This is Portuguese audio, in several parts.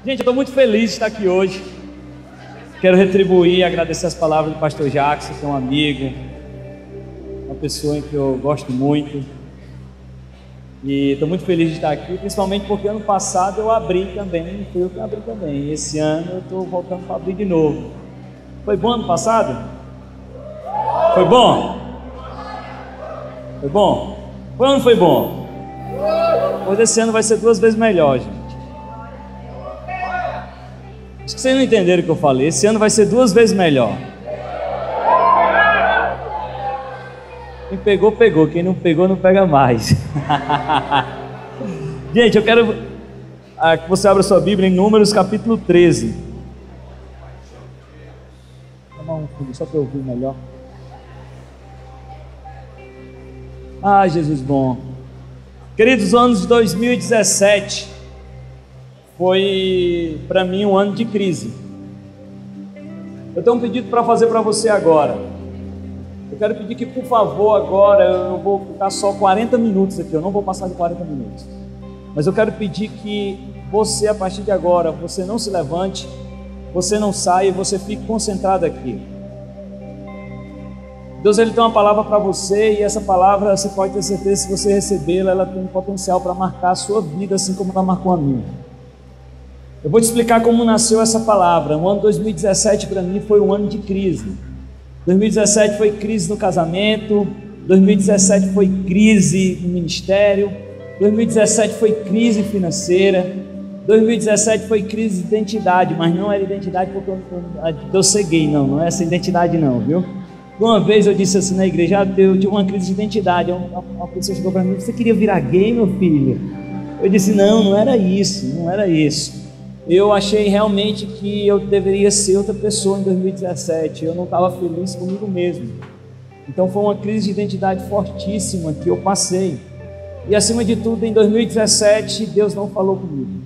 Gente, eu estou muito feliz de estar aqui hoje. Quero retribuir e agradecer as palavras do pastor Jackson, que é um amigo, uma pessoa em que eu gosto muito. E estou muito feliz de estar aqui, principalmente porque ano passado eu abri também, fui eu que abri também. E esse ano eu estou voltando para abrir de novo. Foi bom ano passado? Foi bom? Foi bom? Foi ou não foi bom? Pois esse ano vai ser 2 vezes melhor, gente. Acho que vocês não entenderam o que eu falei. Esse ano vai ser 2 vezes melhor. Quem pegou, pegou. Quem não pegou, não pega mais. Gente, eu quero que você abra sua Bíblia em Números capítulo 13. Vou tomar um fundo só para eu ouvir melhor. Ah, Jesus bom. Queridos, o ano de 2017 foi para mim um ano de crise. Eu tenho um pedido para fazer para você agora. Eu quero pedir que, por favor, agora eu não vou ficar só 40 minutos aqui, eu não vou passar de 40 minutos. Mas eu quero pedir que você, a partir de agora, você não se levante, você não saia e você fique concentrado aqui. Deus, Ele tem uma palavra para você e essa palavra, você pode ter certeza, se você recebê-la, ela tem um potencial para marcar a sua vida, assim como ela marcou a minha. Eu vou te explicar como nasceu essa palavra. O ano 2017 para mim foi um ano de crise. 2017 foi crise no casamento, 2017 foi crise no ministério, 2017 foi crise financeira, 2017 foi crise de identidade, mas não era identidade porque eu ser gay, não é essa identidade não, viu? Uma vez eu disse assim na igreja, eu tive uma crise de identidade, uma pessoa chegou para mim, você queria virar gay, meu filho? Eu disse, não era isso, não era isso. Eu achei realmente que eu deveria ser outra pessoa em 2017, eu não estava feliz comigo mesmo. Então foi uma crise de identidade fortíssima que eu passei. E acima de tudo, em 2017, Deus não falou comigo.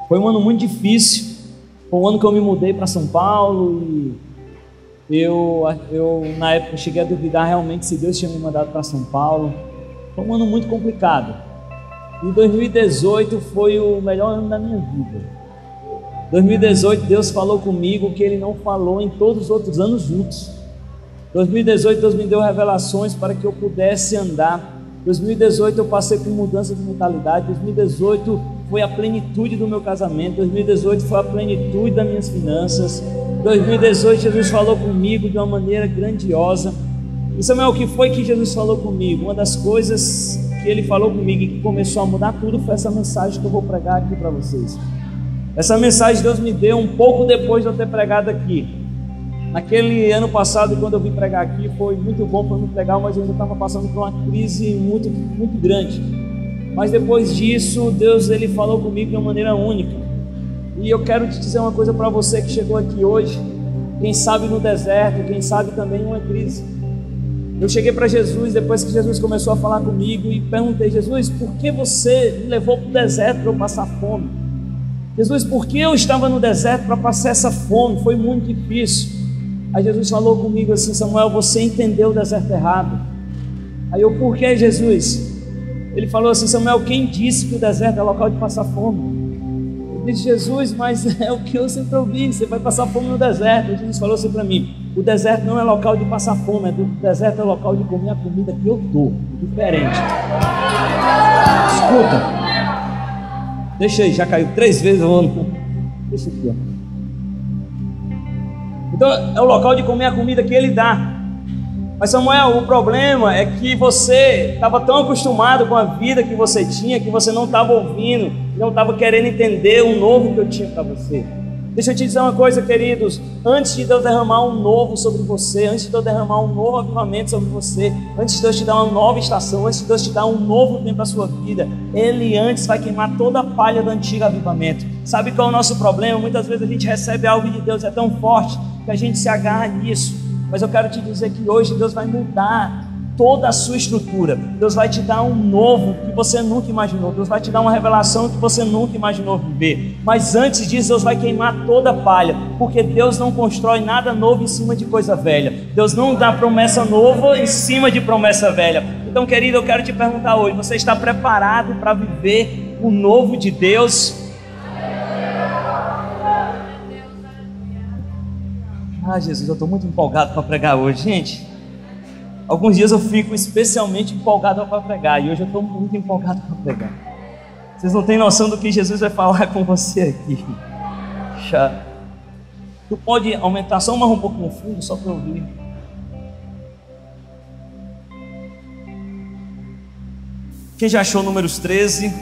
Foi um ano muito difícil, foi um ano que eu me mudei para São Paulo e eu na época cheguei a duvidar realmente se Deus tinha me mandado para São Paulo. Foi um ano muito complicado. E 2018 foi o melhor ano da minha vida. 2018 Deus falou comigo que Ele não falou em todos os outros anos juntos. 2018 Deus me deu revelações para que eu pudesse andar. 2018 eu passei por mudança de mentalidade. 2018 foi a plenitude do meu casamento. 2018 foi a plenitude das minhas finanças. 2018 Jesus falou comigo de uma maneira grandiosa. E Samuel, o que foi que Jesus falou comigo? Uma das coisas que Ele falou comigo e que começou a mudar tudo foi essa mensagem que eu vou pregar aqui para vocês. Essa mensagem Deus me deu um pouco depois de eu ter pregado aqui. Naquele ano passado, quando eu vim pregar aqui, foi muito bom, foi muito legal, mas eu ainda estava passando por uma crise muito, muito grande. Mas depois disso, Deus Ele falou comigo de uma maneira única. E eu quero te dizer uma coisa para você que chegou aqui hoje, quem sabe no deserto, quem sabe também em uma crise. Eu cheguei para Jesus, depois que Jesus começou a falar comigo, e perguntei, Jesus, por que você me levou para o deserto para eu passar fome? Jesus, por que eu estava no deserto para passar essa fome? Foi muito difícil. Aí Jesus falou comigo assim, Samuel, você entendeu o deserto errado. Aí eu, por que, Jesus? Ele falou assim, Samuel, quem disse que o deserto é local de passar fome? Eu disse, Jesus, mas é o que eu sempre ouvi, você vai passar fome no deserto. E Jesus falou assim para mim, o deserto não é local de passar fome, o deserto é local de comer a comida que eu dou, diferente. Escuta, deixa aí, já caiu 3 vezes, deixa aqui, ó. Então é o local de comer a comida que Ele dá. Mas Samuel, o problema é que você estava tão acostumado com a vida que você tinha, que você não estava ouvindo, não estava querendo entender o novo que eu tinha para você. Deixa eu te dizer uma coisa, queridos, antes de Deus derramar um novo sobre você, antes de Deus derramar um novo avivamento sobre você, antes de Deus te dar uma nova estação, antes de Deus te dar um novo tempo para a sua vida, Ele antes vai queimar toda a palha do antigo avivamento. Sabe qual é o nosso problema? Muitas vezes a gente recebe algo de Deus, é tão forte que a gente se agarra nisso. Mas eu quero te dizer que hoje Deus vai mudar toda a sua estrutura. Deus vai te dar um novo que você nunca imaginou. Deus vai te dar uma revelação que você nunca imaginou viver. Mas antes disso, Deus vai queimar toda a palha, porque Deus não constrói nada novo em cima de coisa velha. Deus não dá promessa nova em cima de promessa velha. Então, querido, eu quero te perguntar hoje, você está preparado para viver o novo de Deus? Ah, Jesus, eu estou muito empolgado para pregar hoje, gente. Alguns dias eu fico especialmente empolgado para pregar, e hoje eu estou muito empolgado para pregar. Vocês não têm noção do que Jesus vai falar com você aqui. Tu pode aumentar só mais um pouco no fundo, só para eu ouvir. Quem já achou Números 13?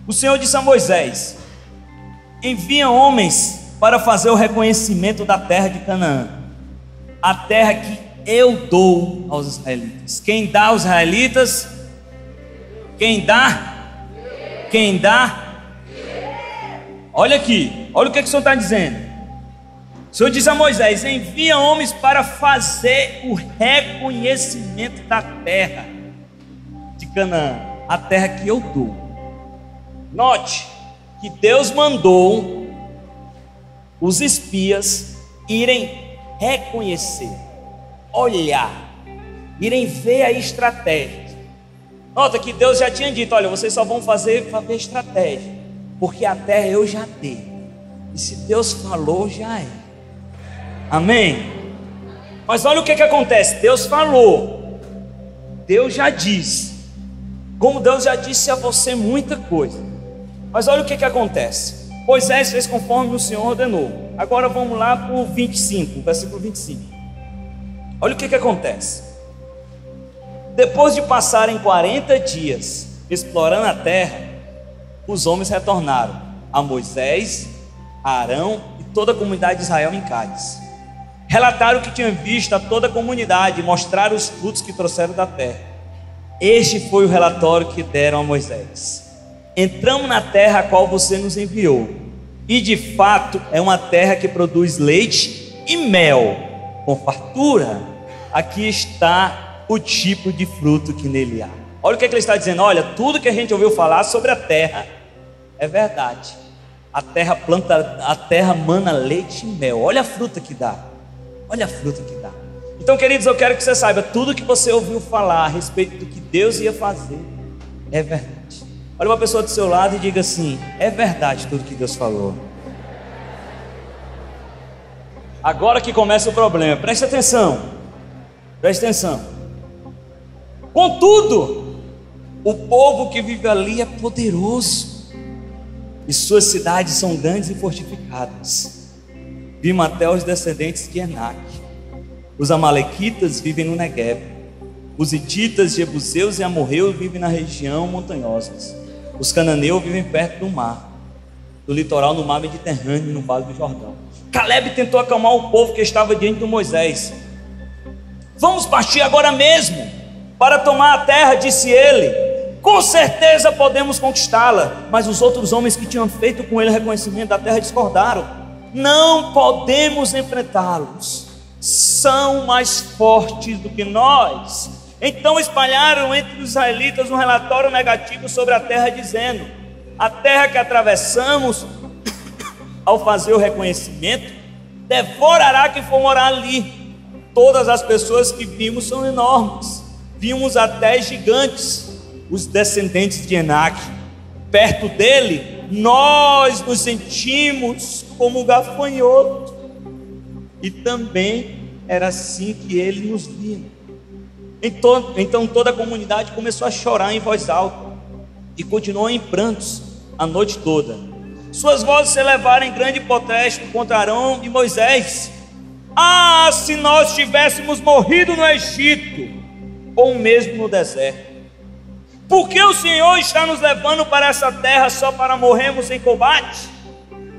O Senhor disse a Moisés: envia homens para fazer o reconhecimento da terra de Canaã, a terra que eu dou aos israelitas. Quem dá aos israelitas? Quem dá? Quem dá? Olha aqui, olha o que o Senhor está dizendo. O Senhor diz a Moisés: envia homens para fazer o reconhecimento da terra de Canaã, a terra que eu dou. Note que Deus mandou os espias irem reconhecer, olhar, irem ver a estratégia. Nota que Deus já tinha dito: olha, vocês só vão fazer para ver estratégia, porque a terra eu já dei, e se Deus falou, já é. Amém? Mas olha o que acontece. Deus falou, Deus já disse, como Deus já disse a você muita coisa. Mas olha o que acontece. Moisés fez conforme o Senhor ordenou. Agora vamos lá para o 25, versículo 25. Olha o que acontece. Depois de passarem 40 dias explorando a terra, os homens retornaram a Moisés, a Arão e toda a comunidade de Israel em Cádiz. Relataram o que tinham visto a toda a comunidade e mostraram os frutos que trouxeram da terra. Este foi o relatório que deram a Moisés: entramos na terra a qual você nos enviou, e de fato é uma terra que produz leite e mel com fartura. Aqui está o tipo de fruto que nele há. Olha o que ele está dizendo. Olha, tudo que a gente ouviu falar sobre a terra é verdade. A terra planta, a terra mana leite e mel. Olha a fruta que dá. Olha a fruta que dá. Então, queridos, eu quero que você saiba, tudo que você ouviu falar a respeito do que Deus ia fazer é verdade. Olha uma pessoa do seu lado e diga assim: é verdade tudo que Deus falou. Agora que começa o problema, preste atenção. Preste atenção. Contudo, o povo que vive ali é poderoso, e suas cidades são grandes e fortificadas. Vimos até os descendentes de Enaque. Os amalequitas vivem no Negueb. Os hititas, jebuseus e amorreus vivem na região montanhosas. Os cananeus vivem perto do mar, do litoral, no mar Mediterrâneo, no vale do Jordão. Caleb tentou acalmar o povo que estava diante de Moisés. Vamos partir agora mesmo para tomar a terra, disse ele. Com certeza podemos conquistá-la. Mas os outros homens que tinham feito com ele reconhecimento da terra discordaram. Não podemos enfrentá-los, são mais fortes do que nós. Então espalharam entre os israelitas um relatório negativo sobre a terra, dizendo: a terra que atravessamos, ao fazer o reconhecimento, devorará quem for morar ali. Todas as pessoas que vimos são enormes, vimos até gigantes, os descendentes de Enaque. Perto dele, nós nos sentimos como gafanhoto. E também era assim que ele nos via. Então toda a comunidade começou a chorar em voz alta e continuou em prantos a noite toda. Suas vozes se elevaram em grande protesto contra Arão e Moisés. Ah, se nós tivéssemos morrido no Egito, ou mesmo no deserto. Por que o Senhor está nos levando para essa terra só para morrermos em combate?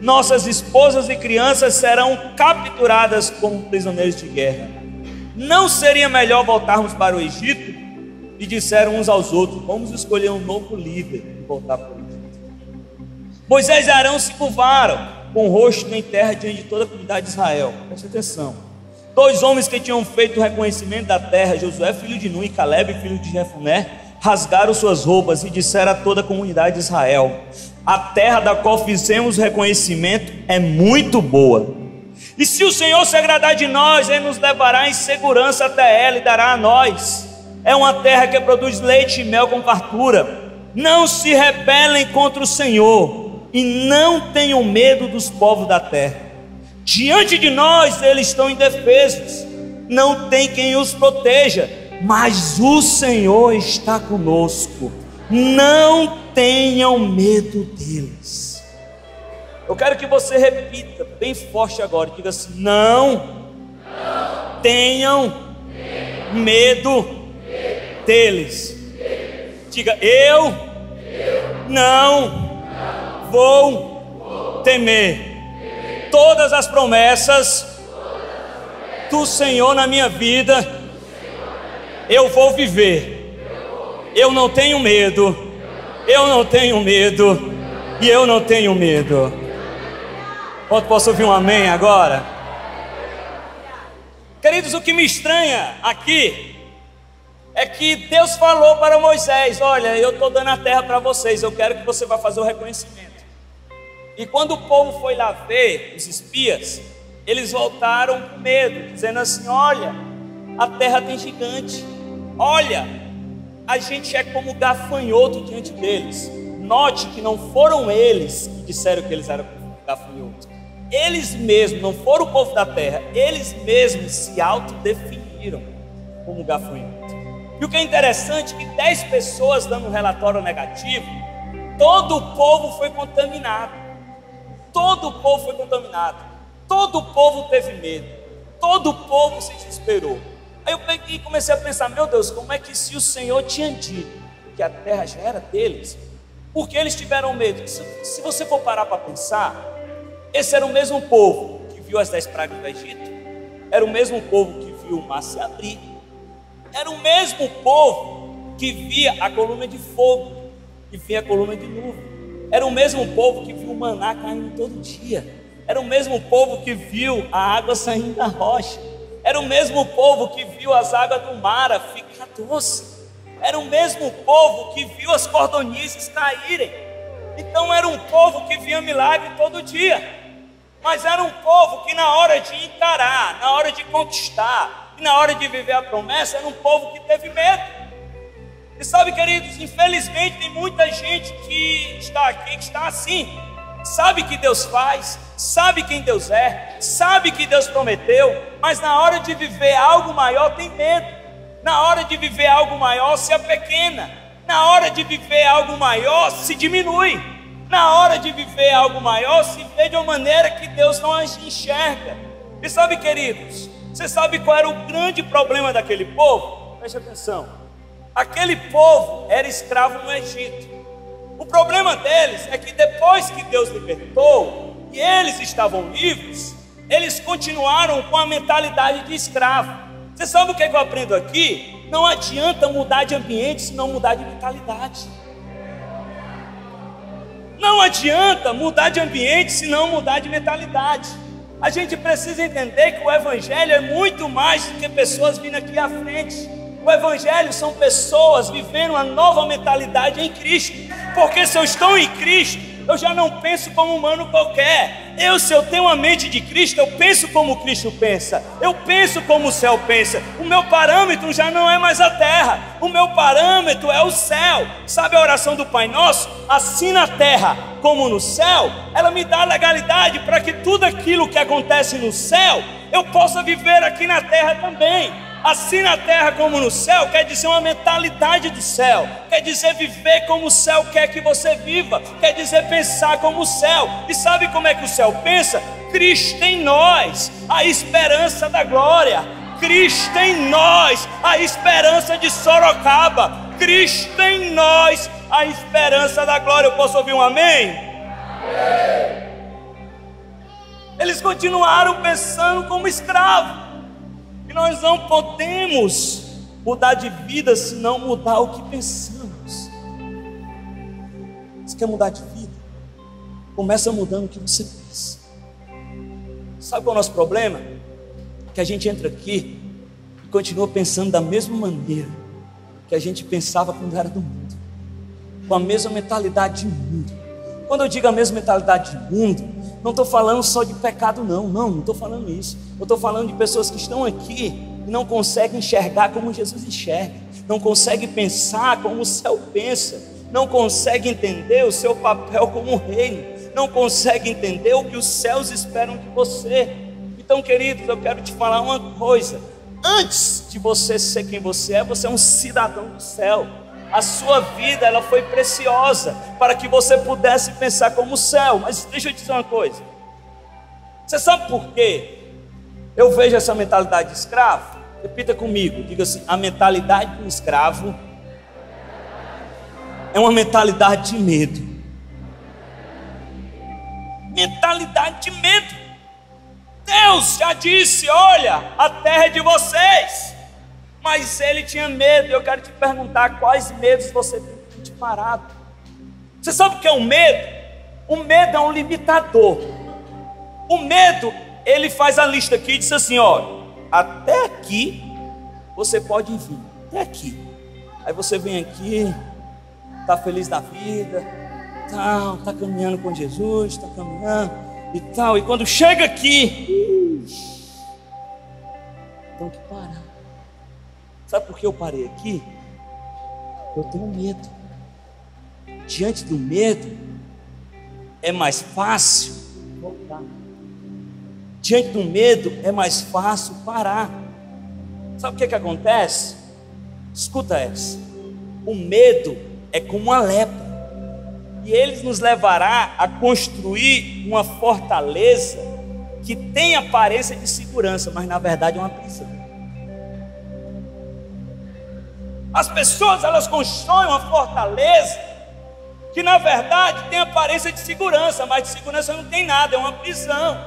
Nossas esposas e crianças serão capturadas como prisioneiros de guerra. Não seria melhor voltarmos para o Egito? E disseram uns aos outros: vamos escolher um novo líder e voltar para o Egito. Moisés e Arão se curvaram com o rosto em terra diante de toda a comunidade de Israel. Preste atenção. Dois homens que tinham feito o reconhecimento da terra, Josué filho de Nun e Caleb filho de Jefuné, rasgaram suas roupas e disseram a toda a comunidade de Israel: a terra da qual fizemos o reconhecimento é muito boa, e se o Senhor se agradar de nós, Ele nos levará em segurança até ela e dará a nós. É uma terra que produz leite e mel com fartura. Não se rebelem contra o Senhor e não tenham medo dos povos da terra. Diante de nós eles estão indefesos, não tem quem os proteja, mas o Senhor está conosco. Não tenham medo deles. Eu quero que você repita bem forte agora, diga assim: não tenham medo deles. Diga: eu não vou temer. Todas as promessas do Senhor na minha vida eu vou viver. Eu não tenho medo. Eu não tenho medo. E eu não tenho medo. Posso ouvir um amém agora? Queridos, o que me estranha aqui é que Deus falou para Moisés: olha, eu estou dando a terra para vocês, eu quero que você vá fazer o reconhecimento. E quando o povo foi lá ver, os espias, eles voltaram com medo, dizendo assim: olha, a terra tem gigante, olha, a gente é como gafanhoto diante deles. Note que não foram eles que disseram que eles eram gafanhotos. Eles mesmos, não foram o povo da terra, eles mesmos se autodefiniram como gafanhoto. E o que é interessante é que 10 pessoas dando um relatório negativo, todo o povo foi contaminado. Todo o povo foi contaminado. Todo o povo teve medo. Todo o povo se desesperou. Aí eu peguei e comecei a pensar: meu Deus, como é que se o Senhor tinha dito que a terra já era deles, por que eles tiveram medo? Se você for parar para pensar, esse era o mesmo povo que viu as 10 pragas do Egito, era o mesmo povo que viu o mar se abrir, era o mesmo povo que via a coluna de fogo, que via a coluna de nuvem, era o mesmo povo que viu o maná caindo todo dia, era o mesmo povo que viu a água saindo da rocha, era o mesmo povo que viu as águas do mar ficar doce, era o mesmo povo que viu as cordonizes caírem. Então era um povo que via milagre todo dia, mas era um povo que na hora de encarar, na hora de conquistar e na hora de viver a promessa, era um povo que teve medo. E sabe, queridos, infelizmente tem muita gente que está aqui, que está assim, sabe que Deus faz, sabe quem Deus é, sabe que Deus prometeu, mas na hora de viver algo maior tem medo, na hora de viver algo maior se apequena, na hora de viver algo maior se diminui, na hora de viver algo maior se vê de uma maneira que Deus não as enxerga. E sabe, queridos, você sabe qual era o grande problema daquele povo? Preste atenção. Aquele povo era escravo no Egito. O problema deles é que depois que Deus libertou e eles estavam livres, eles continuaram com a mentalidade de escravo. Você sabe o que eu aprendo aqui? Não adianta mudar de ambiente se não mudar de mentalidade. Não adianta mudar de ambiente se não mudar de mentalidade. A gente precisa entender que o Evangelho é muito mais do que pessoas vindo aqui à frente. O Evangelho são pessoas vivendo uma nova mentalidade em Cristo. Porque se eu estou em Cristo, eu já não penso como humano qualquer. Se eu tenho a mente de Cristo, eu penso como Cristo pensa. Eu penso como o céu pensa. O meu parâmetro já não é mais a terra. O meu parâmetro é o céu. Sabe a oração do Pai Nosso? Assim na terra como no céu, ela me dá legalidade para que tudo aquilo que acontece no céu, eu possa viver aqui na terra também. Assim na terra como no céu, quer dizer uma mentalidade do céu, quer dizer viver como o céu quer que você viva, quer dizer pensar como o céu. E sabe como é que o céu pensa? Cristo em nós, a esperança da glória. Cristo em nós, a esperança de Sorocaba. Cristo em nós, a esperança da glória. Eu posso ouvir um amém? Amém. Eles continuaram pensando como escravos. E nós não podemos mudar de vida se não mudar o que pensamos. Você quer mudar de vida? Começa mudando o que você pensa. Sabe qual é o nosso problema? Que a gente entra aqui e continua pensando da mesma maneira que a gente pensava quando era do mundo, com a mesma mentalidade de mundo. Quando eu digo a mesma mentalidade de mundo, não estou falando só de pecado, não estou falando isso. Eu estou falando de pessoas que estão aqui e não conseguem enxergar como Jesus enxerga, não conseguem pensar como o céu pensa, não conseguem entender o seu papel como reino, não conseguem entender o que os céus esperam de você. Então, queridos, eu quero te falar uma coisa: antes de você ser quem você é um cidadão do céu. A sua vida, ela foi preciosa para que você pudesse pensar como o céu. Mas deixa eu te dizer uma coisa: você sabe por quê eu vejo essa mentalidade de escravo? Repita comigo, diga assim: a mentalidade do escravo é uma mentalidade de medo. Mentalidade de medo. Deus já disse: olha, a terra é de vocês. Mas ele tinha medo. Eu quero te perguntar: quais medos você tem te parado? Você sabe o que é um medo? O medo é um limitador. O medo, ele faz a lista aqui e diz assim: olha, até aqui você pode vir, até aqui. Aí você vem aqui, está feliz da vida, está caminhando com Jesus, está caminhando e tal. E quando chega aqui, tem que parar. Sabe por que eu parei aqui? Eu tenho medo. Diante do medo, é mais fácil voltar. Diante do medo, é mais fácil parar. Sabe o que acontece? Escuta essa: o medo é como uma lepra, e ele nos levará a construir uma fortaleza que tem aparência de segurança, mas na verdade é uma prisão. As pessoas, elas constroem uma fortaleza que na verdade tem aparência de segurança, mas de segurança não tem nada, é uma prisão.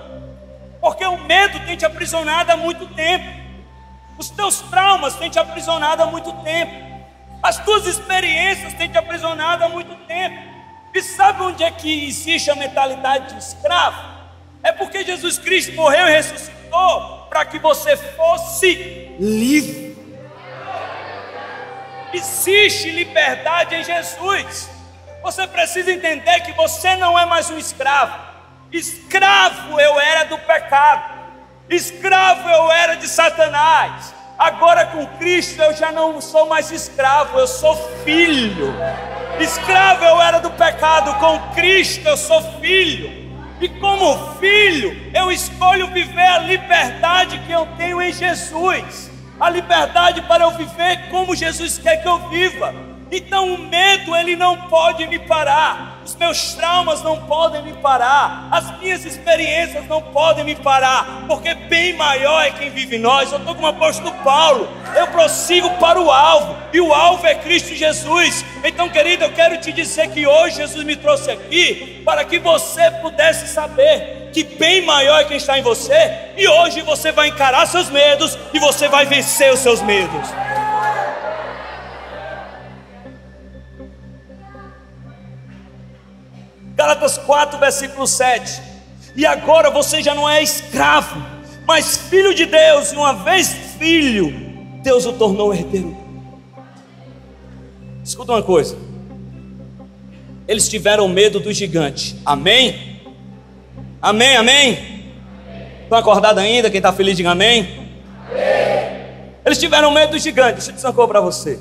Porque o medo tem te aprisionado há muito tempo. Os teus traumas têm te aprisionado há muito tempo. As tuas experiências têm te aprisionado há muito tempo. E sabe onde é que existe a mentalidade de escravo? É porque Jesus Cristo morreu e ressuscitou para que você fosse livre. Existe liberdade em Jesus. Você precisa entender que você não é mais um escravo. Escravo eu era do pecado, escravo eu era de Satanás. Agora com Cristo eu já não sou mais escravo, eu sou filho. Escravo eu era do pecado, com Cristo eu sou filho. E como filho eu escolho viver a liberdade que eu tenho em Jesus. A liberdade para eu viver como Jesus quer que eu viva. Então o medo, ele não pode me parar. Os meus traumas não podem me parar. As minhas experiências não podem me parar. Porque bem maior é quem vive em nós. Eu estou como o apóstolo Paulo. Eu prossigo para o alvo. E o alvo é Cristo Jesus. Então, querido, eu quero te dizer que hoje Jesus me trouxe aqui para que você pudesse saber que bem maior é quem está em você. E hoje você vai encarar seus medos e você vai vencer os seus medos. Gálatas 4, versículo 7. E agora você já não é escravo, mas filho de Deus. E uma vez filho, Deus o tornou herdeiro. Escuta uma coisa: eles tiveram medo do gigante. Amém? Amém, amém? Estão acordados ainda? Quem está feliz, diga amém. Eles tiveram medo do gigante. Deixa eu dizer uma coisa para você.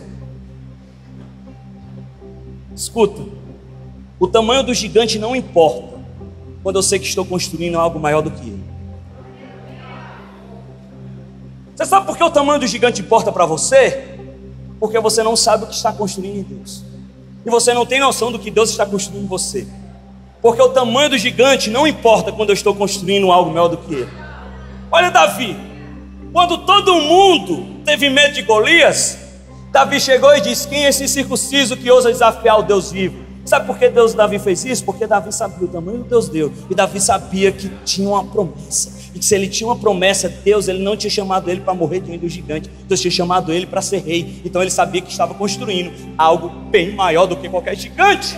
Escuta: o tamanho do gigante não importa quando eu sei que estou construindo algo maior do que ele. Você sabe por que o tamanho do gigante importa para você? Porque você não sabe o que está construindo em Deus, e você não tem noção do que Deus está construindo em você. Porque o tamanho do gigante não importa quando eu estou construindo algo maior do que ele. Olha Davi, quando todo mundo teve medo de Golias, Davi chegou e disse: quem é esse incircunciso que ousa desafiar o Deus vivo? Sabe por que Davi fez isso? Porque Davi sabia o tamanho do Deus deu. E Davi sabia que tinha uma promessa. E que se ele tinha uma promessa, Deus, ele não tinha chamado ele para morrer diante do gigante. Deus tinha chamado ele para ser rei. Então ele sabia que estava construindo algo bem maior do que qualquer gigante.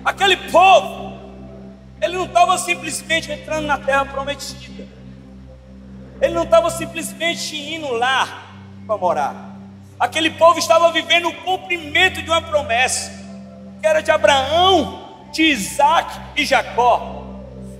Aquele povo, ele não estava simplesmente entrando na terra prometida. Ele não estava simplesmente indo lá para morar. Aquele povo estava vivendo o cumprimento de uma promessa, que era de Abraão, de Isaac e Jacó.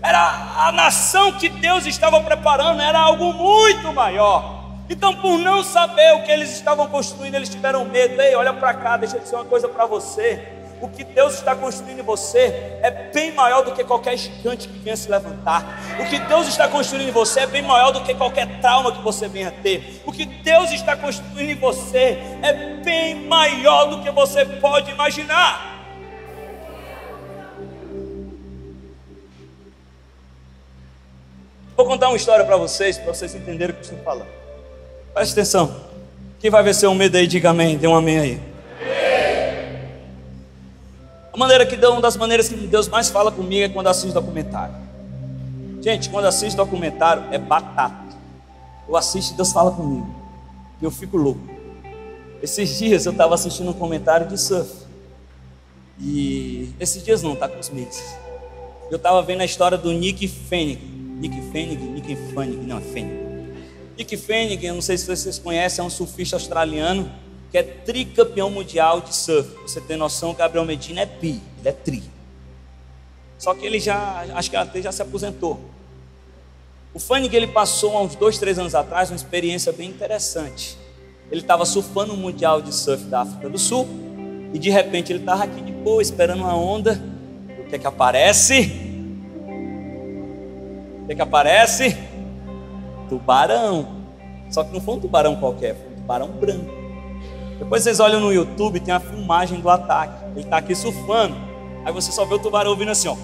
Era a nação que Deus estava preparando, era algo muito maior. Então, por não saber o que eles estavam construindo, eles tiveram medo. Ei, olha para cá, deixa eu dizer uma coisa para você. O que Deus está construindo em você é bem maior do que qualquer gigante que venha se levantar. O que Deus está construindo em você é bem maior do que qualquer trauma que você venha ter. O que Deus está construindo em você é bem maior do que você pode imaginar. Vou contar uma história para vocês entenderem o que eu estou falando. Preste atenção. Quem vai vencer um medo aí, diga amém. Dê um amém aí. Uma das maneiras que Deus mais fala comigo é quando assisto documentário. Gente, quando assisto documentário é batata. Eu assisto e Deus fala comigo. E eu fico louco. Esses dias eu estava assistindo um comentário de surf. E esses dias não, tá com uns meses. Eu estava vendo a história do Nick Fennig, eu não sei se vocês conhecem, é um surfista australiano que é tricampeão mundial de surf. Você tem noção, Gabriel Medina é bi, ele é tri. Só que ele acho que até já se aposentou. O Fennig, ele passou há uns 2, 3 anos atrás uma experiência bem interessante. Ele estava surfando o Mundial de Surf da África do Sul e de repente ele estava aqui de boa, esperando uma onda. E o que é que aparece? Tubarão. Só que não foi um tubarão qualquer, foi um tubarão branco. Depois vocês olham no YouTube, tem a filmagem do ataque. Ele está aqui surfando, aí você só vê o tubarão vindo assim, ó.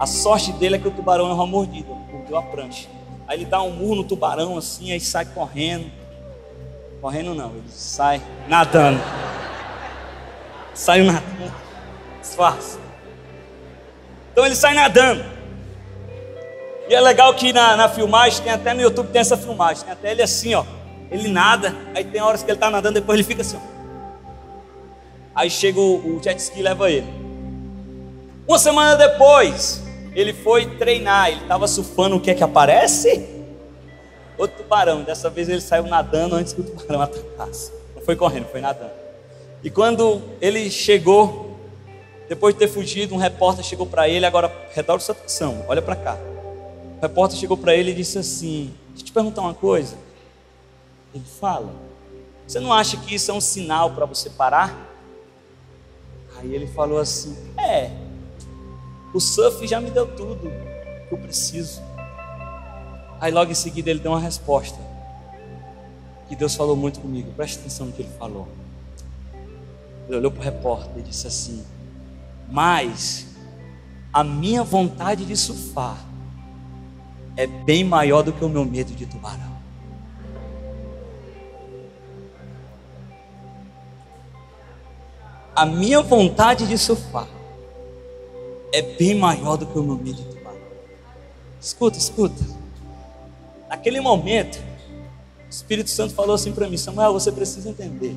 A sorte dele é que o tubarão é uma mordida, mordeu a prancha. Aí ele dá um murro no tubarão assim, aí sai correndo. Correndo não, ele sai nadando. Saiu nadando. Disfarça. Então ele sai nadando. E é legal que na filmagem, tem até no YouTube, tem essa filmagem. Tem até ele assim, ó. Ele nada, aí tem horas que ele está nadando, depois ele fica assim, ó. Aí chega o jet ski e leva ele. Uma semana depois, ele foi treinar. Ele estava surfando, o que é que aparece? Outro tubarão. Dessa vez ele saiu nadando antes que o tubarão atacasse. Não foi correndo, foi nadando. E quando ele chegou, depois de ter fugido, um repórter chegou para ele. Agora, retorna sua atenção, olha para cá. O repórter chegou para ele e disse assim: deixa eu te perguntar uma coisa. Ele fala: você não acha que isso é um sinal para você parar? Aí ele falou assim: o surf já me deu tudo que eu preciso. Aí logo em seguida ele deu uma resposta que Deus falou muito comigo. Preste atenção no que ele falou. Ele olhou para o repórter e disse assim: mas a minha vontade de surfar é bem maior do que o meu medo de tubarão. A minha vontade de surfar é bem maior do que o meu medo de tubarão. Escuta. Naquele momento, o Espírito Santo falou assim para mim: Samuel, você precisa entender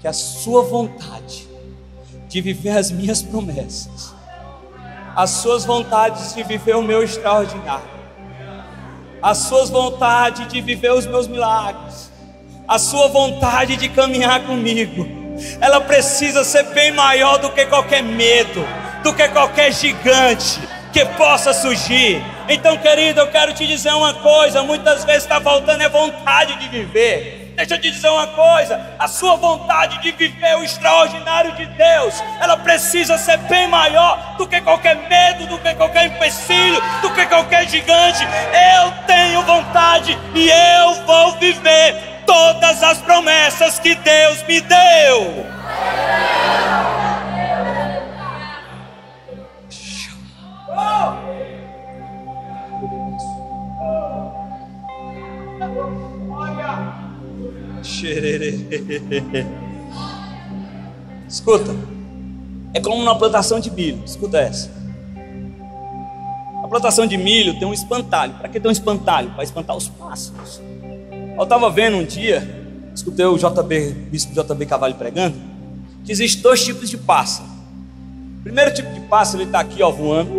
que a sua vontade de viver as minhas promessas, as suas vontades de viver o meu extraordinário, as suas vontades de viver os meus milagres, a sua vontade de caminhar comigo, ela precisa ser bem maior do que qualquer medo, do que qualquer gigante que possa surgir. Então, querido, eu quero te dizer uma coisa: muitas vezes está faltando é vontade de viver. Deixa eu te dizer uma coisa: a sua vontade de viver o extraordinário de Deus, ela precisa ser bem maior do que qualquer medo, do que qualquer empecilho, do que qualquer gigante. Eu tenho vontade e eu vou viver todas as promessas que Deus me deu. Escuta, é como uma plantação de milho. Escuta essa. A plantação de milho tem um espantalho. Para que tem um espantalho? Para espantar os pássaros. Eu estava vendo um dia, escutei o bispo JB Cavalli pregando, que existem 2 tipos de pássaro. O primeiro tipo de pássaro, ele está aqui, ó, voando.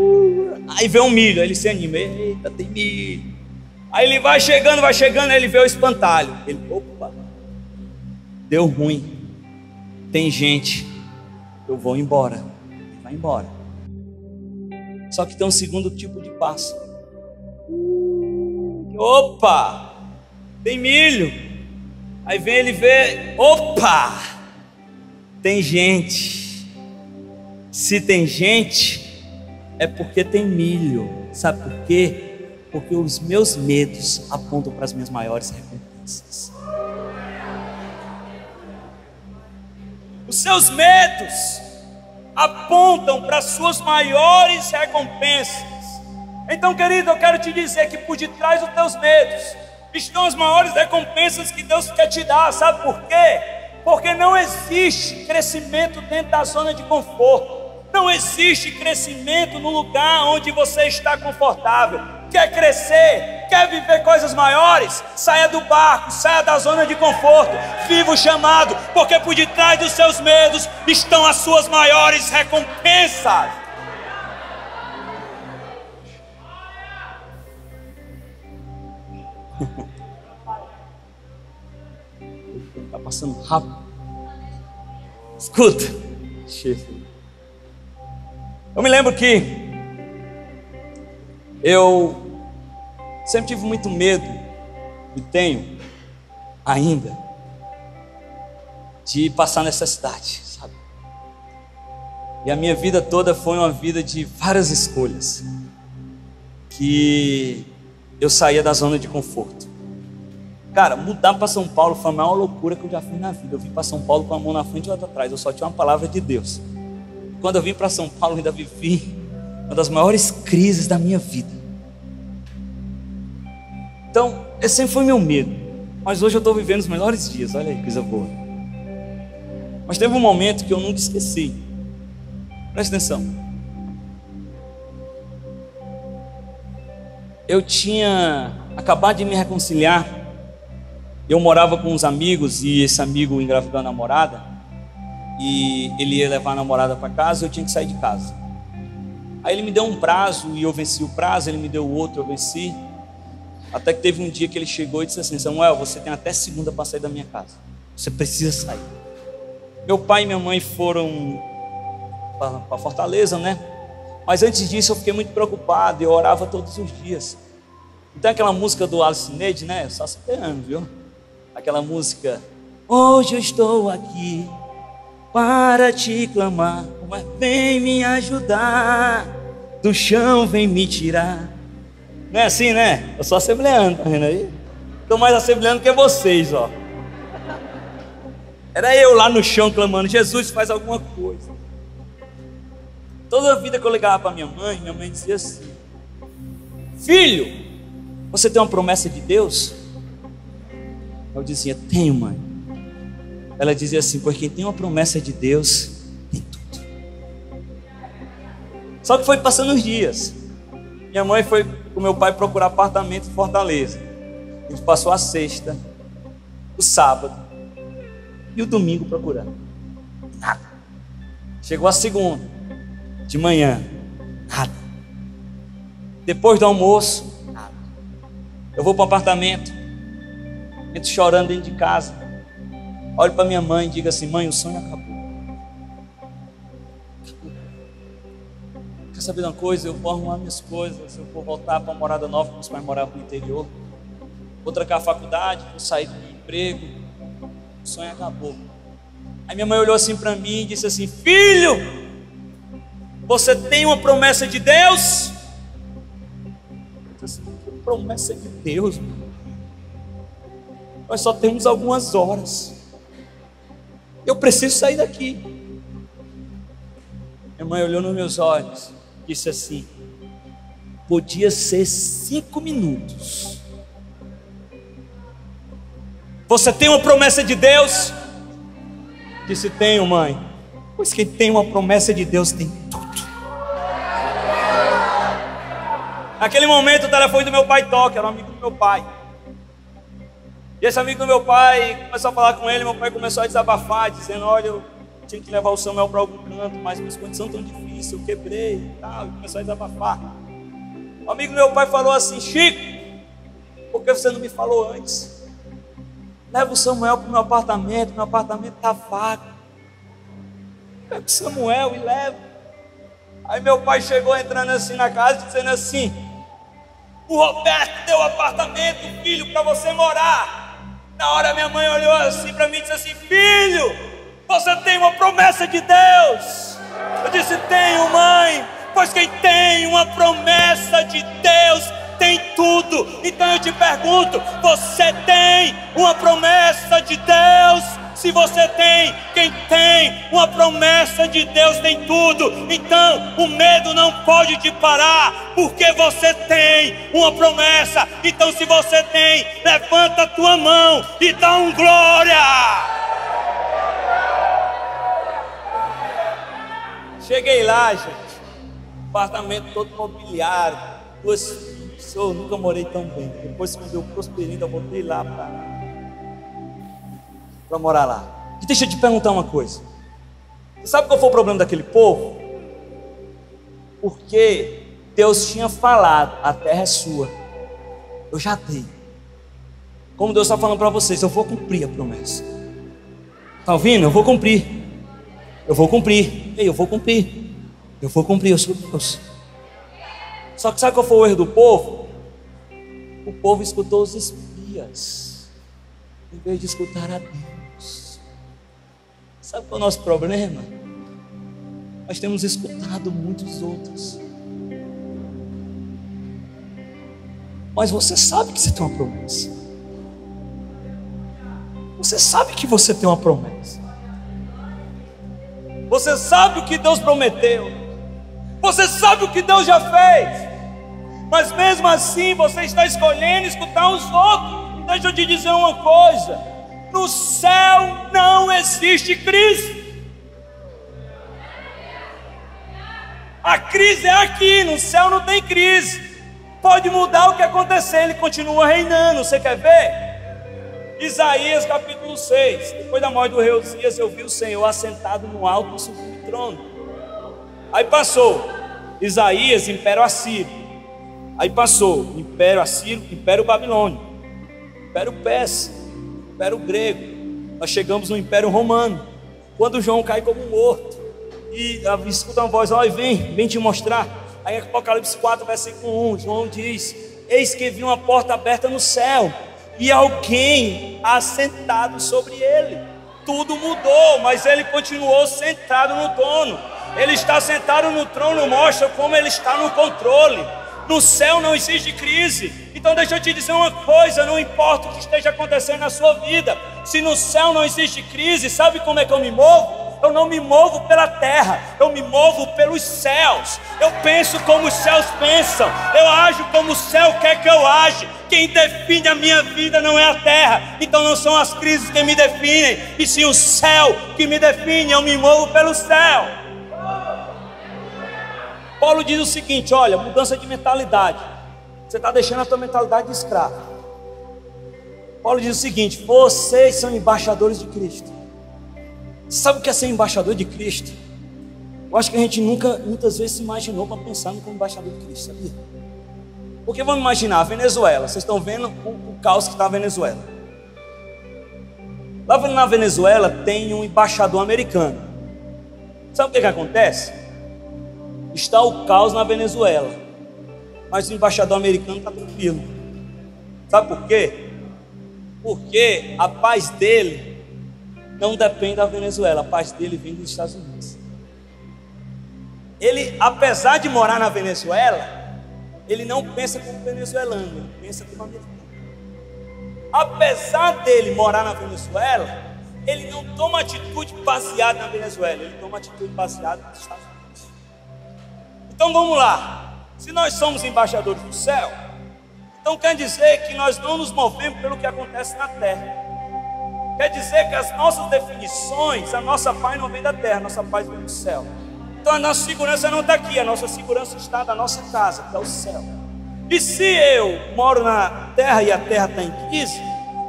Aí vê um milho, aí ele se anima: eita, tem milho. Aí ele vai chegando, aí ele vê o espantalho. Ele: opa, deu ruim, tem gente, eu vou embora. Ele vai embora. Só que tem um segundo tipo de pássaro. Opa, tem milho. Aí vem ele ver: opa, Tem gente, se tem gente, é porque tem milho. Sabe por quê? Porque os meus medos apontam para as minhas maiores recompensas. Os seus medos apontam para as suas maiores recompensas. Então, querido, eu quero te dizer que por detrás dos teus medos estão as maiores recompensas que Deus quer te dar. Sabe por quê? Porque não existe crescimento dentro da zona de conforto. Não existe crescimento no lugar onde você está confortável. Quer crescer, quer viver coisas maiores? Saia do barco, saia da zona de conforto. Viva o chamado, porque por detrás dos seus medos estão as suas maiores recompensas. Está passando rápido. Escuta. Eu me lembro que eu sempre tive muito medo, e tenho ainda, de passar necessidade, sabe? E a minha vida toda foi uma vida de várias escolhas, que eu saía da zona de conforto. Cara, mudar para São Paulo foi a maior loucura que eu já fiz na vida. Eu vim para São Paulo com a mão na frente e outra atrás. Eu só tinha uma palavra de Deus. Quando eu vim para São Paulo, eu ainda vivi uma das maiores crises da minha vida. Então, esse sempre foi meu medo. Mas hoje eu estou vivendo os melhores dias. Olha aí, coisa boa. Mas teve um momento que eu nunca esqueci. Presta atenção. Eu tinha acabado de me reconciliar. Eu morava com uns amigos e esse amigo engravidou a namorada. E ele ia levar a namorada para casa e eu tinha que sair de casa. Aí ele me deu um prazo e eu venci o prazo. Ele me deu outro, eu venci. Até que teve um dia que ele chegou e disse assim: Samuel, você tem até segunda para sair da minha casa. Você precisa sair. Meu pai e minha mãe foram para Fortaleza, né? Mas antes disso eu fiquei muito preocupado. Eu orava todos os dias. Então aquela música do Alice Neide, né? Só se ferrando, viu? Aquela música: hoje eu estou aqui para te clamar, mas vem me ajudar, do chão vem me tirar. Não é assim, né? Eu sou assembleano, tá vendo aí? Estou mais assembleano que vocês, ó. Era eu lá no chão clamando: Jesus, faz alguma coisa. Toda a vida que eu ligava para minha mãe dizia assim: filho, você tem uma promessa de Deus? Eu dizia: tenho, mãe. Ela dizia assim: pois quem tem uma promessa de Deus tem tudo. Só que foi passando os dias. Minha mãe foi com meu pai procurar apartamento em Fortaleza. A gente passou a sexta, o sábado e o domingo procurando. Nada. Chegou a segunda, de manhã, nada. Depois do almoço, nada. Eu vou para o apartamento, entro chorando dentro de casa. Olho para minha mãe e digo assim: mãe, o sonho acabou. Quer saber de uma coisa? Eu vou arrumar minhas coisas, eu vou voltar para uma morada nova, porque os pais moravam no interior. Vou trancar a faculdade, vou sair do meu emprego. O sonho acabou. Aí minha mãe olhou assim para mim e disse assim: filho, você tem uma promessa de Deus? Eu disse assim: que promessa de Deus, mano? Nós só temos algumas horas. Eu preciso sair daqui. Minha mãe olhou nos meus olhos, disse assim: podia ser 5 minutos. Você tem uma promessa de Deus? Disse: tenho, mãe. Pois quem tem uma promessa de Deus tem tudo. Naquele momento o telefone do meu pai toca, era um amigo do meu pai. E esse amigo do meu pai começou a falar com ele. Meu pai começou a desabafar, dizendo: olha, eu tinha que levar o Samuel para algum canto, mas minhas condições estão difíceis, eu quebrei e tal. E começou a desabafar. O amigo do meu pai falou assim: Chico, por que você não me falou antes? Leva o Samuel para o meu apartamento está vago. Pega o Samuel e leva. Aí meu pai chegou entrando assim na casa, dizendo assim: o Roberto deu apartamento, filho, para você morar. Na hora minha mãe olhou assim para mim e disse assim: filho, Você tem uma promessa de Deus. Eu disse: tenho, mãe. Pois quem tem uma promessa de Deus tem tudo. Então eu te pergunto: você tem uma promessa de Deus? Se você tem, quem tem uma promessa de Deus tem tudo. Então o medo não pode te parar, porque você tem uma promessa. Então, se você tem, levanta a tua mão e dá um glória. Cheguei lá, gente, apartamento todo mobiliário, 2 filhos. Eu nunca morei tão bem. Depois, quando eu prosperei, eu voltei lá para morar lá. E deixa eu te perguntar uma coisa. Você sabe qual foi o problema daquele povo? Porque Deus tinha falado: a terra é sua, eu já dei. Como Deus está falando para vocês: eu vou cumprir a promessa. Está ouvindo? Eu vou cumprir. Eu vou cumprir. Ei, eu vou cumprir. Eu vou cumprir, eu sou Deus. Só que sabe qual foi o erro do povo? O povo escutou os espias em vez de escutar a Deus. Sabe qual é o nosso problema? Nós temos escutado muitos outros. Mas você sabe que você tem uma promessa. Você sabe que você tem uma promessa. Você sabe o que Deus prometeu. Você sabe o que Deus já fez. Mas mesmo assim você está escolhendo escutar os outros. Deixa eu te dizer uma coisa: no céu não existe crise. A crise é aqui, no céu não tem crise. Pode mudar o que acontecer, Ele continua reinando. Você quer ver? Isaías capítulo 6. Depois da morte do rei Uzias, eu vi o Senhor assentado no alto e sublime trono. Aí passou Isaías, Império Assírio. Aí passou Império Assírio, Império Babilônio, Império Persa, Império Grego. Nós chegamos no Império Romano, quando João cai como morto. E escuta uma voz: olha, vem te mostrar. Aí Apocalipse 4, versículo 1, João diz: eis que vi uma porta aberta no céu, e alguém assentado sobre ele. Tudo mudou, mas ele continuou sentado no trono. Ele está sentado no trono, mostra como ele está no controle. No céu não existe crise. Então deixa eu te dizer uma coisa: não importa o que esteja acontecendo na sua vida, se no céu não existe crise, sabe como é que eu me movo? Eu não me movo pela terra, eu me movo pelos céus. Eu penso como os céus pensam, eu ajo como o céu quer que eu age. Quem define a minha vida não é a terra. Então não são as crises que me definem, e sim o céu que me define. Eu me movo pelo céu. Paulo diz o seguinte: olha, mudança de mentalidade. Você está deixando a tua mentalidade de escravo. Paulo diz o seguinte: vocês são embaixadores de Cristo. Sabe o que é ser embaixador de Cristo? Eu acho que a gente muitas vezes se imaginou para pensar como embaixador de Cristo, sabia? Porque vamos imaginar a Venezuela. Vocês estão vendo o caos que está na Venezuela. Lá na Venezuela tem um embaixador americano. Sabe o que acontece? Está o caos na Venezuela, mas o embaixador americano está tranquilo. Sabe por quê? Porque a paz dele não depende da Venezuela, a paz dele vem dos Estados Unidos. Ele, apesar de morar na Venezuela, ele não pensa como venezuelano, ele pensa como americano. Apesar dele morar na Venezuela, ele não toma atitude baseada na Venezuela, ele toma atitude baseada nos Estados Unidos. Então vamos lá, se nós somos embaixadores do céu, então quer dizer que nós não nos movemos pelo que acontece na terra. Quer dizer que as nossas definições, a nossa paz não vem da terra, a nossa paz vem do céu. Então a nossa segurança não está aqui, a nossa segurança está da nossa casa, que é o céu. E se eu moro na terra e a terra está em crise,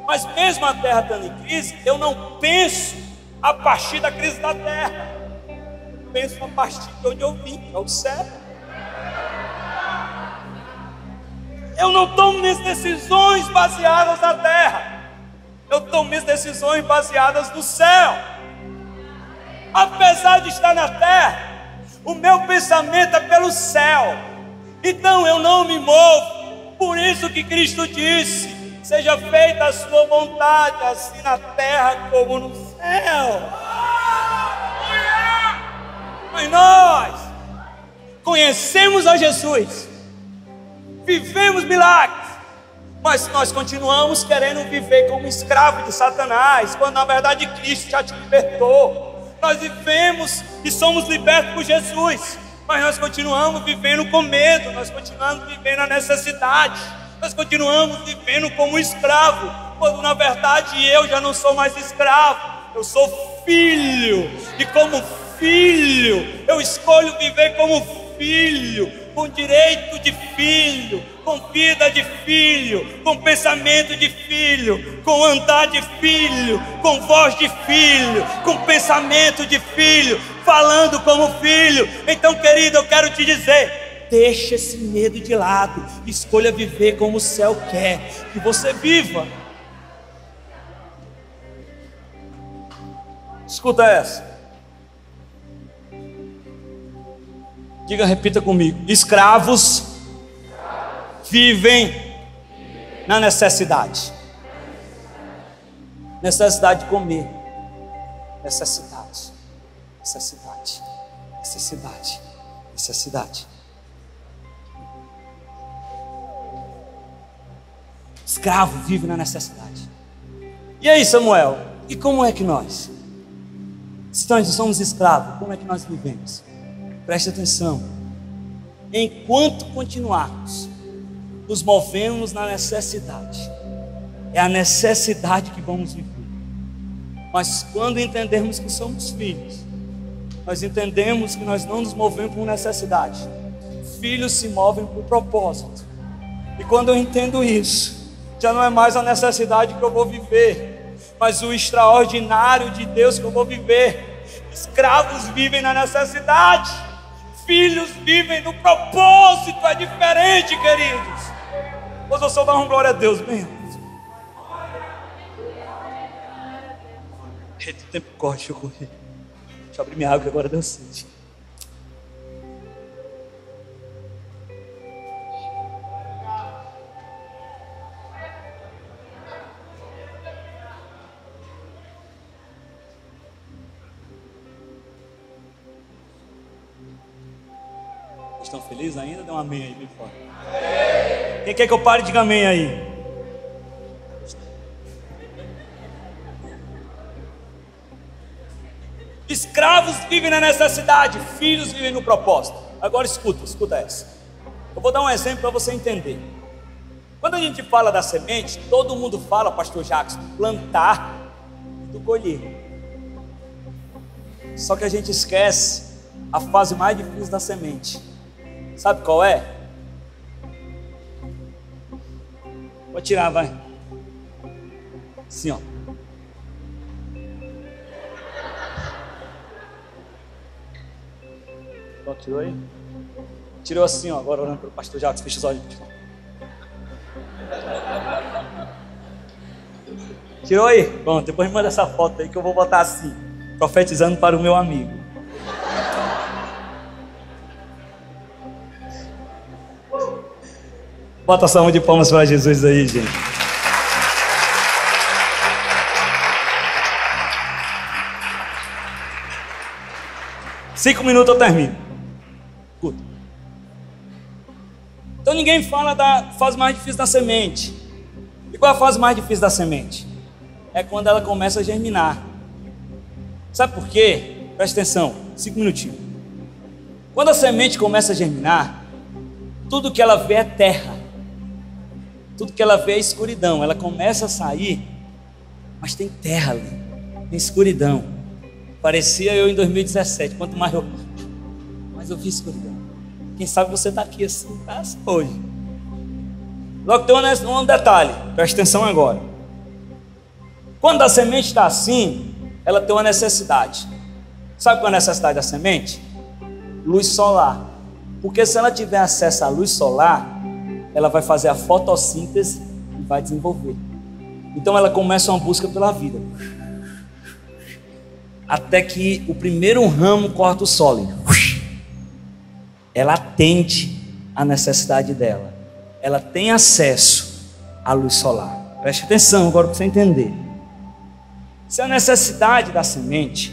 mas mesmo a terra estando em crise, eu não penso a partir da crise da terra, eu penso a partir de onde eu vim, que é o céu. Eu não tomo minhas decisões baseadas na terra, eu tomo minhas decisões baseadas no céu. Apesar de estar na terra, o meu pensamento é pelo céu. Então eu não me movo. Por isso que Cristo disse: seja feita a sua vontade, assim na terra como no céu. Mas nós conhecemos a Jesus, vivemos milagres, mas nós continuamos querendo viver como escravo de Satanás, quando na verdade Cristo já te libertou. Nós vivemos e somos libertos por Jesus, mas nós continuamos vivendo com medo, nós continuamos vivendo a necessidade, nós continuamos vivendo como escravo, quando na verdade eu já não sou mais escravo, eu sou filho, e como filho eu escolho viver como filho, com direito de filho, com vida de filho, com pensamento de filho, com andar de filho, com voz de filho, com pensamento de filho, falando como filho. Então, querido, eu quero te dizer, deixa esse medo de lado, escolha viver como o céu quer que você viva. Escuta essa. Diga, repita comigo. Escravos vivem na necessidade. Necessidade de comer. Necessidade. Necessidade. Necessidade. Necessidade. Escravo vive na necessidade. E aí, Samuel? E como é que nós? Se nós somos escravos, como é que nós vivemos? Preste atenção. Enquanto continuarmos nos movemos na necessidade, é a necessidade que vamos viver. Mas quando entendermos que somos filhos, nós entendemos que nós não nos movemos por necessidade. Filhos se movem por propósito. E quando eu entendo isso, já não é mais a necessidade que eu vou viver, mas o extraordinário de Deus que eu vou viver. Escravos vivem na necessidade, filhos vivem no propósito. É diferente, queridos. Pois eu só dá uma glória a Deus, bem. Eita, o tempo corre, deixa eu correr. Deixa eu abrir minha água que agora deu sede. Estão felizes ainda? Dê um amém aí, bem forte. Quem quer que eu pare, diga amém aí. Escravos vivem na necessidade, filhos vivem no propósito. Agora escuta essa. Eu vou dar um exemplo para você entender. Quando a gente fala da semente, todo mundo fala, pastor Jackson, do plantar e do colher. Só que a gente esquece a fase mais difícil da semente. Sabe qual é? Vou tirar, vai. Assim, ó. Tirou aí? Tirou assim, ó. Agora olhando para o pastor Jacques, fecha os olhos. Tirou aí? Bom, depois me manda essa foto aí que eu vou botar assim, profetizando para o meu amigo. Bota a salva de palmas para Jesus aí, gente. Cinco minutos eu termino. Escuta. Então ninguém fala da fase mais difícil da semente. E qual é a fase mais difícil da semente? É quando ela começa a germinar. Sabe por quê? Presta atenção, 5 minutinhos. Quando a semente começa a germinar, tudo que ela vê é terra. Tudo que ela vê é escuridão. Ela começa a sair, mas tem terra ali, tem escuridão. Parecia eu em 2017. Quanto mais eu vi escuridão. Quem sabe você está aqui assim, tá assim hoje. Logo tem um detalhe, presta atenção agora. Quando a semente está assim, ela tem uma necessidade. Sabe qual é a necessidade da semente? Luz solar. Porque se ela tiver acesso à luz solar, ela vai fazer a fotossíntese e vai desenvolver. Então ela começa uma busca pela vida. Até que o primeiro ramo corta o solo. Ela atende à necessidade dela. Ela tem acesso à luz solar. Preste atenção agora para você entender. Se a necessidade da semente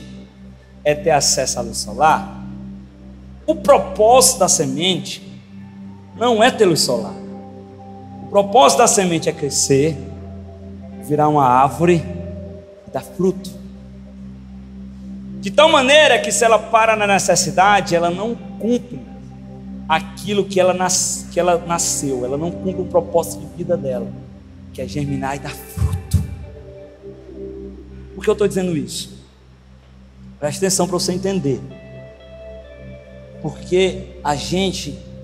é ter acesso à luz solar, O propósito da semente não é ter luz solar. O propósito da semente é crescer, virar uma árvore e dar fruto. De tal maneira que, se ela para na necessidade, ela não cumpre aquilo que ela nasceu, ela não cumpre o propósito de vida dela, que é germinar e dar fruto. Por que eu estou dizendo isso? Preste atenção para você entender. Porque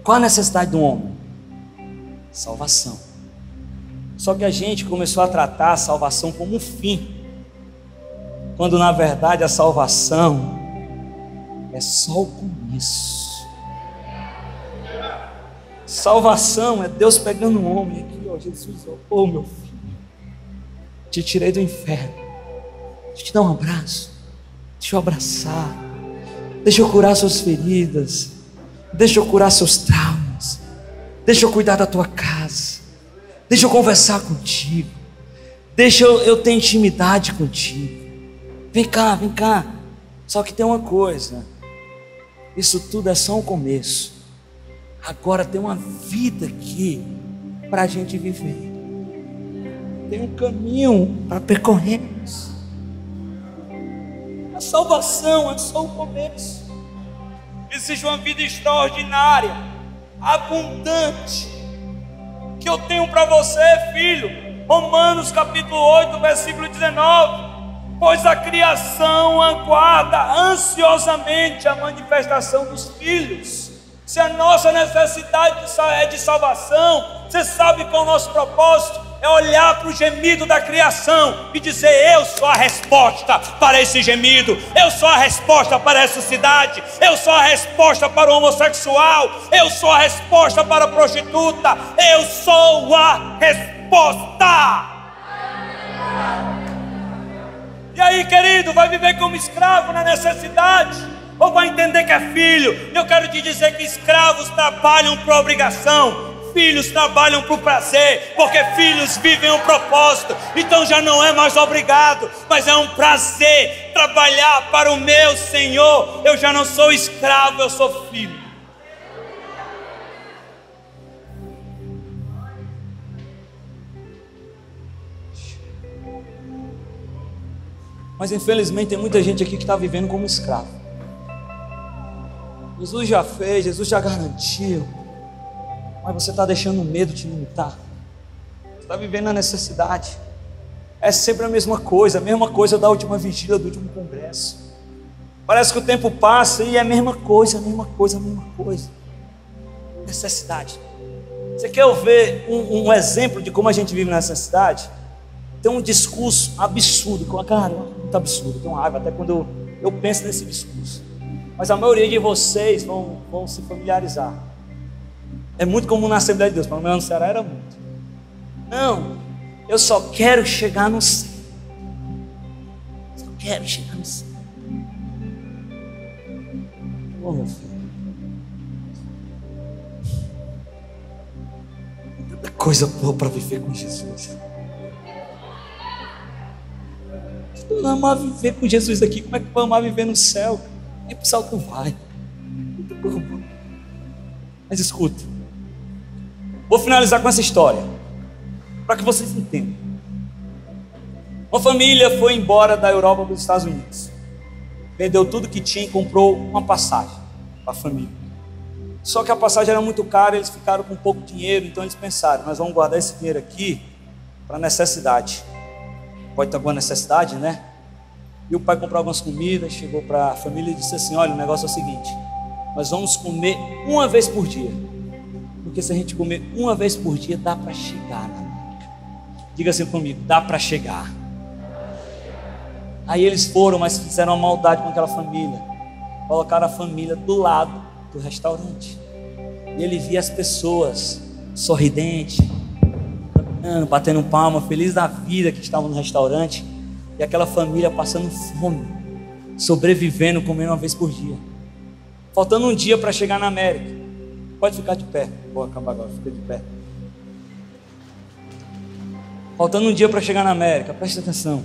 qual a necessidade do homem? Salvação. Só que a gente começou a tratar a salvação como um fim, quando na verdade a salvação é só o começo. Salvação é Deus pegando um homem aqui, ó, Jesus, ó, meu filho, te tirei do inferno, deixa eu te dar um abraço, deixa eu abraçar, deixa eu curar suas feridas, deixa eu curar seus traumas, deixa eu cuidar da tua casa, deixa eu conversar contigo, deixa eu ter intimidade contigo. Vem cá. Só que tem uma coisa, isso tudo é só um começo. Agora tem uma vida aqui para a gente viver. Tem um caminho para percorrermos. A salvação é só o começo. Existe uma vida extraordinária, abundante, que eu tenho para você, filho. Romanos capítulo 8, versículo 19. Pois a criação aguarda ansiosamente a manifestação dos filhos. Se a nossa necessidade é de salvação, você sabe qual é o nosso propósito? É olhar para o gemido da criação e dizer: eu sou a resposta para esse gemido, eu sou a resposta para essa cidade, eu sou a resposta para o homossexual, eu sou a resposta para a prostituta, eu sou a resposta. E aí, querido, vai viver como escravo na necessidade, ou vai entender que é filho? Eu quero te dizer que escravos trabalham por obrigação, filhos trabalham por prazer, porque filhos vivem um propósito. Então já não é mais obrigado, mas é um prazer trabalhar para o meu Senhor. Eu já não sou escravo, eu sou filho. Mas infelizmente tem muita gente aqui que está vivendo como escravo. Jesus já fez, Jesus já garantiu, mas você está deixando o medo te limitar. Você está vivendo na necessidade. É sempre a mesma coisa da última vigília, do último congresso. Parece que o tempo passa e é a mesma coisa. Necessidade. Você quer ver um exemplo de como a gente vive na necessidade? Tem um discurso absurdo, cara, muito absurdo, eu tenho raiva até quando eu penso nesse discurso. Mas a maioria de vocês vão se familiarizar. É muito comum na Assembleia de Deus, pelo menos no Ceará era muito. Não, eu só quero chegar no céu. Só quero chegar no céu. Ô meu filho, tanta coisa boa para viver com Jesus. Se não amar viver com Jesus aqui, como é que vai amar viver no céu? Nem pro céu tu vai. Mas escuta, vou finalizar com essa história, para que vocês entendam. Uma família foi embora da Europa para os Estados Unidos, vendeu tudo que tinha e comprou uma passagem para a família. Só que a passagem era muito cara, eles ficaram com pouco dinheiro, então eles pensaram: nós vamos guardar esse dinheiro aqui para necessidade. Pode ter alguma necessidade, né? E o pai comprou algumas comidas, chegou para a família e disse assim: olha, o negócio é o seguinte, nós vamos comer uma vez por dia, porque se a gente comer uma vez por dia, dá para chegar na América. Diga assim comigo: dá para chegar. Aí eles foram, mas fizeram uma maldade com aquela família, colocaram a família do lado do restaurante, e ele via as pessoas sorridentes, batendo palma, feliz da vida, que estavam no restaurante, e aquela família passando fome, sobrevivendo, comendo uma vez por dia, faltando um dia para chegar na América. Pode ficar de pé, vou acabar agora, fica de pé. Faltando um dia para chegar na América, presta atenção.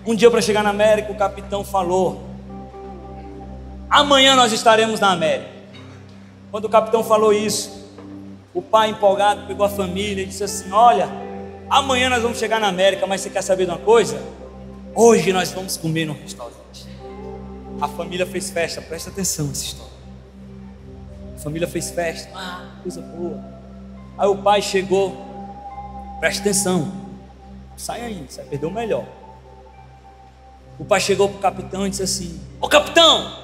Um dia, para chegar na América, o capitão falou: amanhã nós estaremos na América. Quando o capitão falou isso, o pai, empolgado, pegou a família e disse assim: olha, amanhã nós vamos chegar na América, mas você quer saber de uma coisa? Hoje nós vamos comer no restaurante. A família fez festa, presta atenção nessa história. A família fez festa, coisa boa. Aí o pai chegou, presta atenção, sai aí, você vai perder o melhor. O pai chegou para o capitão e disse assim: ô capitão,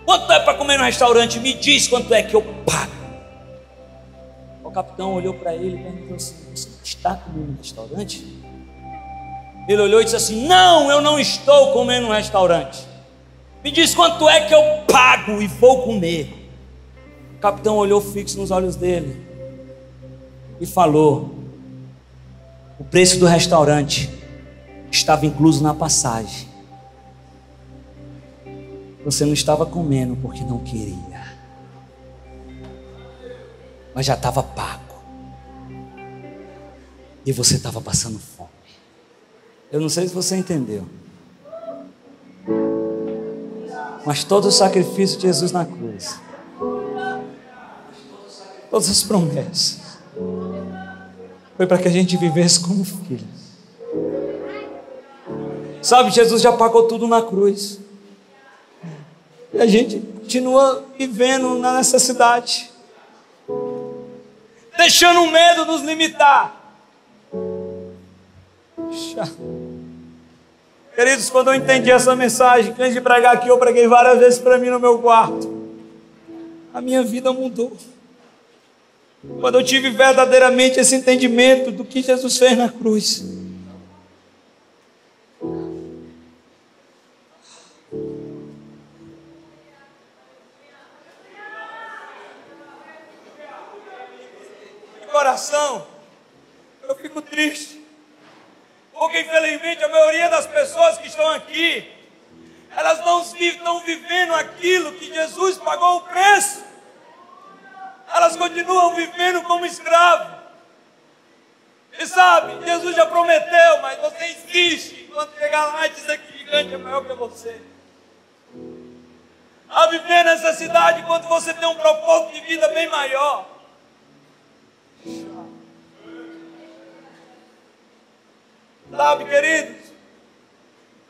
quanto é para comer no restaurante? Me diz quanto é que eu pago. O capitão olhou para ele e perguntou assim: você está comendo no restaurante? Ele olhou e disse assim: não, eu não estou comendo no restaurante. Me diz quanto é que eu pago e vou comer. O capitão olhou fixo nos olhos dele e falou: o preço do restaurante estava incluso na passagem. Você não estava comendo porque não queria, mas já estava pago. E você estava passando fome. Eu não sei se você entendeu, mas todo o sacrifício de Jesus na cruz, todas as promessas, foi para que a gente vivesse como filhos. Sabe, Jesus já pagou tudo na cruz. E a gente continua vivendo na necessidade, deixando o medo nos limitar. Queridos, quando eu entendi essa mensagem, antes de pregar aqui, eu preguei várias vezes para mim no meu quarto. A minha vida mudou. Quando eu tive verdadeiramente esse entendimento do que Jesus fez na cruz. Coração, eu fico triste, porque infelizmente a maioria das pessoas que estão aqui, elas não estão vivendo aquilo que Jesus pagou o preço. Elas continuam vivendo como escravos. E sabe, Jesus já prometeu, mas você insiste, quando chegar lá e dizer que gigante é maior que você. A viver nessa cidade quando você tem um propósito de vida bem maior. Sabe, queridos,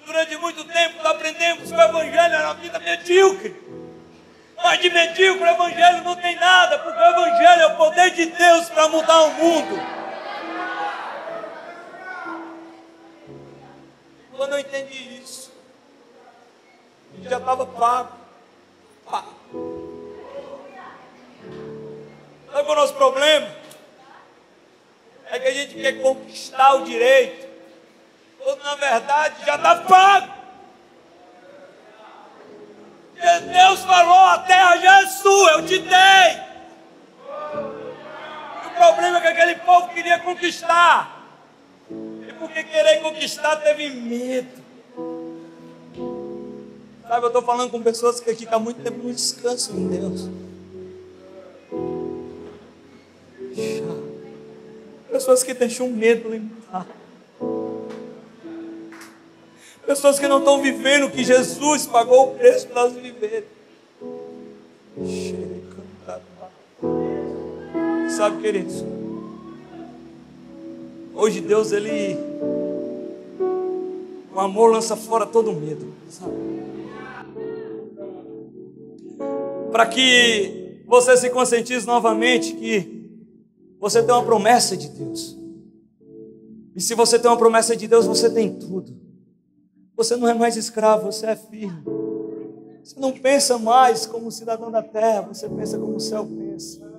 durante muito tempo nós aprendemos que o evangelho era uma vida medíocre. Mas de medíocre o evangelho não tem nada, porque o evangelho é o poder de Deus para mudar o mundo. Quando eu entendi isso, já estava pago. Sabe qual é o nosso problema? É que a gente quer conquistar o direito, quando na verdade já está pago. Deus falou: a terra já é sua, eu te dei. E o problema é que aquele povo queria conquistar, e porque querer conquistar teve medo. Sabe, eu estou falando com pessoas que ficam muito tempo no descanso em Deus. Pessoas que deixam medo limitar. Pessoas que não estão vivendo o que Jesus pagou o preço para elas viverem. Sabe, queridos, hoje Deus, Ele, o amor lança fora todo medo, sabe? Para que você se conscientize novamente que você tem uma promessa de Deus. E se você tem uma promessa de Deus, você tem tudo. Você não é mais escravo, você é filho. Você não pensa mais como cidadão da terra, você pensa como o céu pensa.